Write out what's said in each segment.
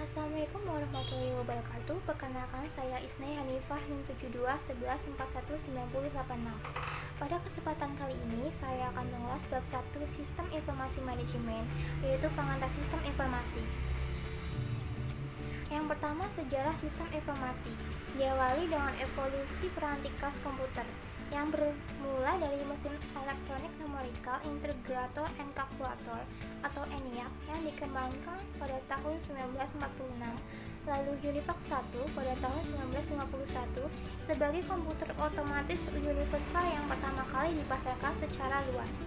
Assalamualaikum warahmatullahi wabarakatuh. Perkenalkan, saya Isnai Hanifah NIM 7211419086. Pada kesempatan kali ini saya akan mengulas bab 1 Sistem Informasi Manajemen, yaitu pengantar sistem informasi. Yang pertama, sejarah sistem informasi. Diawali dengan evolusi perangkat komputer yang bermula dari mesin elektronik numerical integrator and calculator atau ENIAC yang dikembangkan pada tahun 1946, lalu UNIVAC 1 pada tahun 1951 sebagai komputer otomatis universal yang pertama kali dipasarkan secara luas.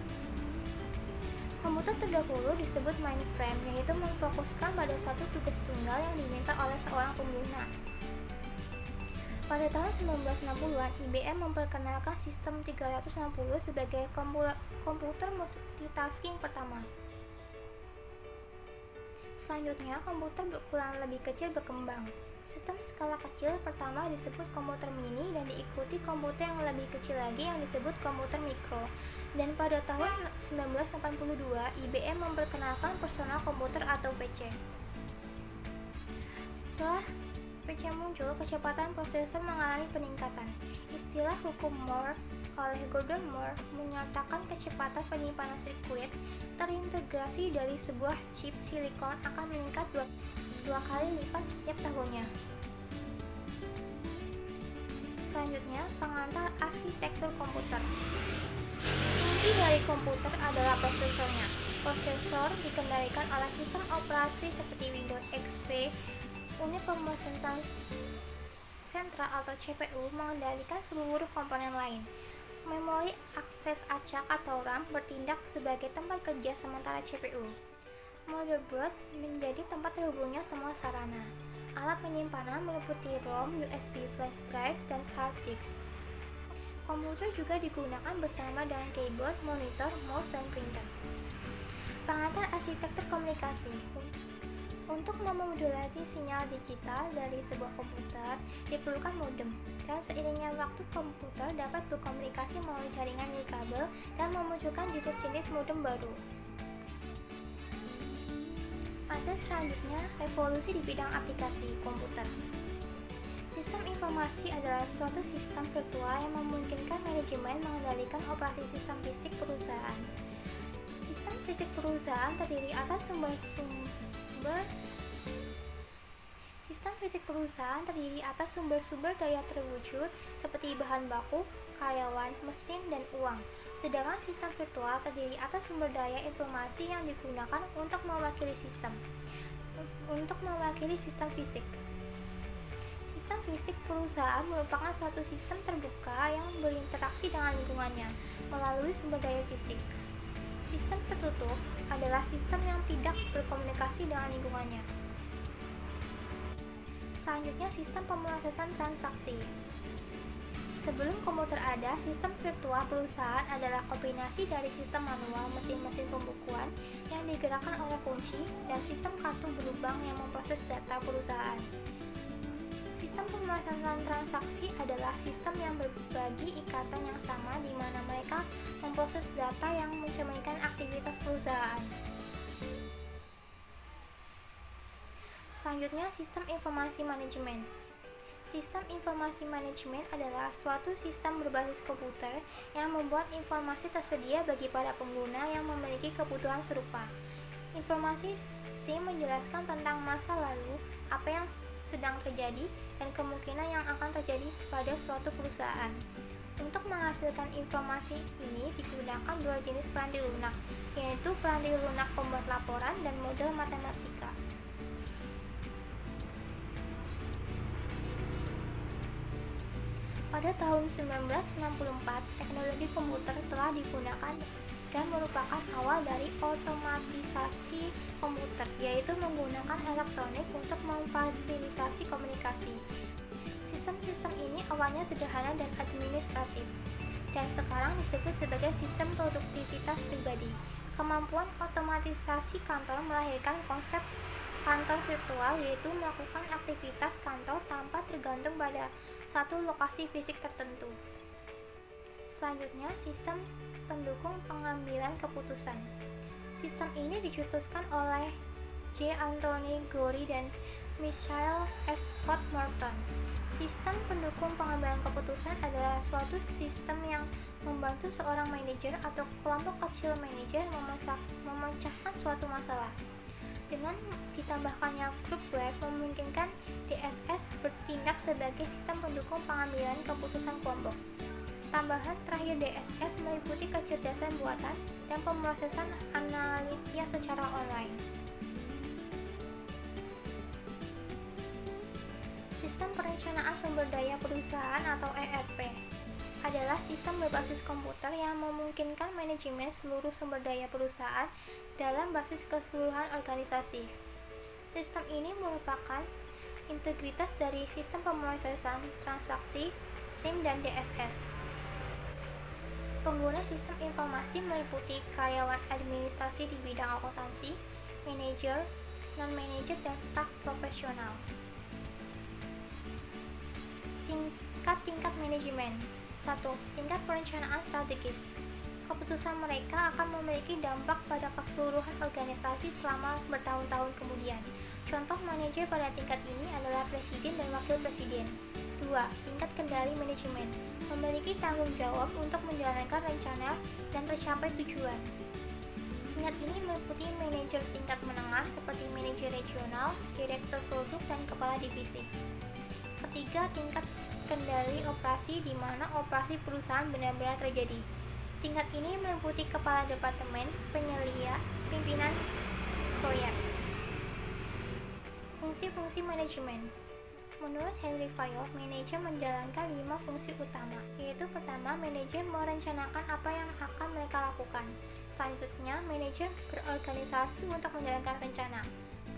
Komputer terdahulu disebut mainframe, yaitu memfokuskan pada satu tugas tunggal yang diminta oleh seorang pengguna. Pada tahun 1960-an, IBM memperkenalkan sistem 360 sebagai komputer multitasking pertama. Selanjutnya, komputer berukuran lebih kecil berkembang. Sistem skala kecil pertama disebut komputer mini dan diikuti komputer yang lebih kecil lagi yang disebut komputer mikro. Dan pada tahun 1982, IBM memperkenalkan personal komputer atau PC. Setelah PC muncul, kecepatan prosesor mengalami peningkatan. Istilah hukum Moore oleh Gordon Moore menyatakan kecepatan penyimpanan sirkuit terintegrasi dari sebuah chip silikon akan meningkat dua kali lipat setiap tahunnya. Selanjutnya, pengantar arsitektur komputer. Inti dari komputer adalah prosesornya. Prosesor dikendalikan oleh sistem operasi seperti Windows XP. Unit pemrosesan sentral atau CPU mengendalikan seluruh komponen lain. Memori akses acak atau RAM bertindak sebagai tempat kerja sementara CPU. Motherboard menjadi tempat terhubungnya semua sarana. Alat penyimpanan meliputi ROM, USB flash drive, dan hard disk. Komputer juga digunakan bersama dengan keyboard, monitor, mouse, dan printer. Pengantar arsitektur komunikasi. Untuk memodulasi sinyal digital dari sebuah komputer, diperlukan modem, dan seiringnya waktu komputer dapat berkomunikasi melalui jaringan nirkabel dan memunculkan jenis-jenis modem baru. Fase selanjutnya, revolusi di bidang aplikasi komputer. Sistem informasi adalah suatu sistem virtual yang memungkinkan manajemen mengendalikan operasi sistem fisik perusahaan. Sistem fisik perusahaan terdiri atas sumber-sumber daya terwujud seperti bahan baku, karyawan, mesin, dan uang. Sedangkan sistem virtual terdiri atas sumber daya informasi yang digunakan untuk mewakili sistem fisik. Sistem fisik perusahaan merupakan suatu sistem terbuka yang berinteraksi dengan lingkungannya melalui sumber daya fisik. Sistem tertutup adalah sistem yang tidak berkomunikasi dengan lingkungannya. Selanjutnya, sistem pemrosesan transaksi. Sebelum komputer ada, sistem virtual perusahaan adalah kombinasi dari sistem manual mesin-mesin pembukuan yang digerakkan oleh kunci dan sistem kartu berlubang yang memproses data perusahaan. Sistem pemrosesan transaksi adalah sistem yang berbagi ikatan yang sama di mana mereka memproses data yang mencerminkan aktivitas perusahaan. Selanjutnya, sistem informasi manajemen. Sistem informasi manajemen adalah suatu sistem berbasis komputer yang membuat informasi tersedia bagi para pengguna yang memiliki kebutuhan serupa. Informasi menjelaskan tentang masa lalu, apa yang sedang terjadi, dan kemungkinan yang akan terjadi pada suatu perusahaan. Untuk menghasilkan informasi ini digunakan dua jenis peranti lunak, yaitu peranti lunak pembuat laporan dan model matematika. Pada tahun 1964, teknologi komputer telah digunakan dan merupakan awal dari otomatisasi komputer, yaitu menggunakan elektronik untuk memfasilitasi komunikasi. Sistem-sistem ini awalnya sederhana dan administratif, dan sekarang disebut sebagai sistem produktivitas pribadi. Kemampuan otomatisasi kantor melahirkan konsep kantor virtual, yaitu melakukan aktivitas kantor tanpa tergantung pada satu lokasi fisik tertentu. Selanjutnya, sistem pendukung pengambilan keputusan. Sistem ini dicetuskan oleh J. Anthony Gori dan Michael S. Scott Morton. Sistem pendukung pengambilan keputusan adalah suatu sistem yang membantu seorang manajer atau kelompok kecil manajer memecahkan suatu masalah. Dengan ditambahkannya grup web memungkinkan DSS bertindak sebagai sistem pendukung pengambilan keputusan kelompok. Tambahan terakhir DSS meliputi kecerdasan buatan dan pemrosesan analitika secara online. Sistem Perencanaan Sumber Daya Perusahaan atau ERP adalah sistem berbasis komputer yang memungkinkan manajemen seluruh sumber daya perusahaan dalam basis keseluruhan organisasi. Sistem ini merupakan integritas dari sistem pemrosesan transaksi, SIM, dan DSS. Pengguna sistem informasi meliputi karyawan administrasi di bidang akuntansi, manajer, non-manajer, dan staf profesional. Tingkat manajemen. 1. Tingkat perencanaan strategis. Keputusan mereka akan memiliki dampak pada keseluruhan organisasi selama bertahun-tahun kemudian. Contoh manajer pada tingkat ini adalah presiden dan wakil presiden. 2. Tingkat kendali manajemen. Memiliki tanggung jawab untuk menjalankan rencana dan tercapai tujuan. Tingkat ini meliputi manajer tingkat menengah seperti manajer regional, direktur produk, dan kepala divisi. Ketiga, tingkat kendali operasi di mana operasi perusahaan benar-benar terjadi. Tingkat ini meliputi kepala departemen, penyelia, pimpinan proyek. Fungsi-fungsi manajemen. Menurut Henry Fayol, manajer menjalankan 5 fungsi utama, yaitu pertama, manajer merencanakan apa yang akan mereka lakukan. Selanjutnya, manajer berorganisasi untuk menjalankan rencana.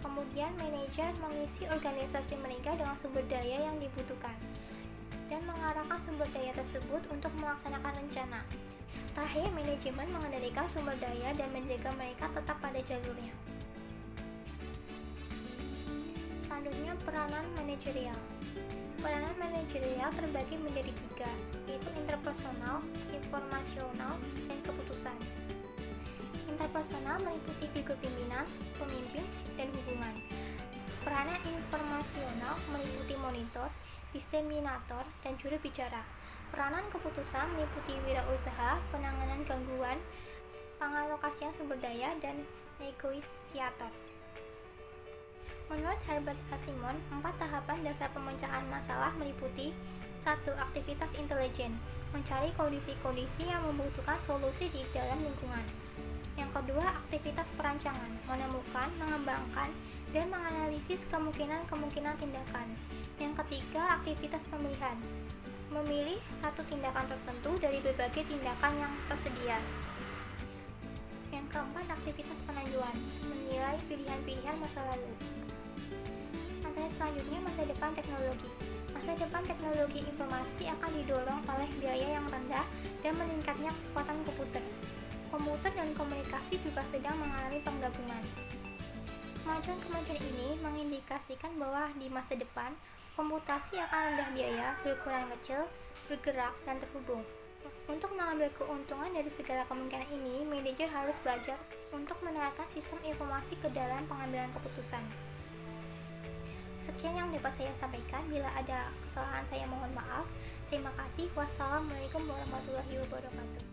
Kemudian, manajer mengisi organisasi mereka dengan sumber daya yang dibutuhkan dan mengarahkan sumber daya tersebut untuk melaksanakan rencana. Terakhir, manajemen mengendalikan sumber daya dan menjaga mereka tetap pada jalurnya. Selanjutnya, peranan manajerial. Peranan manajerial terbagi menjadi 3, yaitu interpersonal, informasional, dan keputusan. Interpersonal meliputi figur pimpinan, pemimpin, dan hubungan. Peranan informasional meliputi monitor, diseminator, dan juru bicara. Peranan keputusan meliputi wirausaha, penanganan gangguan, pengalokasian sumber daya, dan negosiator. Menurut Herbert Asimon, 4 tahapan dasar pemecahan masalah meliputi 1. Aktivitas intelijen, mencari kondisi-kondisi yang membutuhkan solusi di dalam lingkungan. Yang kedua, aktivitas perancangan, menemukan, mengembangkan, dan menganalisis kemungkinan-kemungkinan tindakan. Yang ketiga, aktivitas pemilihan, memilih satu tindakan tertentu dari berbagai tindakan yang tersedia. Yang keempat, aktivitas penentuan, menilai pilihan-pilihan masa lalu. Materi selanjutnya, masa depan teknologi. Masa depan teknologi informasi akan didorong oleh biaya yang rendah dan meningkatnya kekuatan komputer. Komputer dan komunikasi juga sedang mengalami penggabungan. Kemajuan-kemajuan ini mengindikasikan bahwa di masa depan, komputasi akan rendah biaya, berukuran kecil, bergerak, dan terhubung. Untuk mengambil keuntungan dari segala kemungkinan ini, manajer harus belajar untuk menerapkan sistem informasi ke dalam pengambilan keputusan. Sekian yang dapat saya sampaikan. Bila ada kesalahan saya mohon maaf. Terima kasih. Wassalamualaikum warahmatullahi wabarakatuh.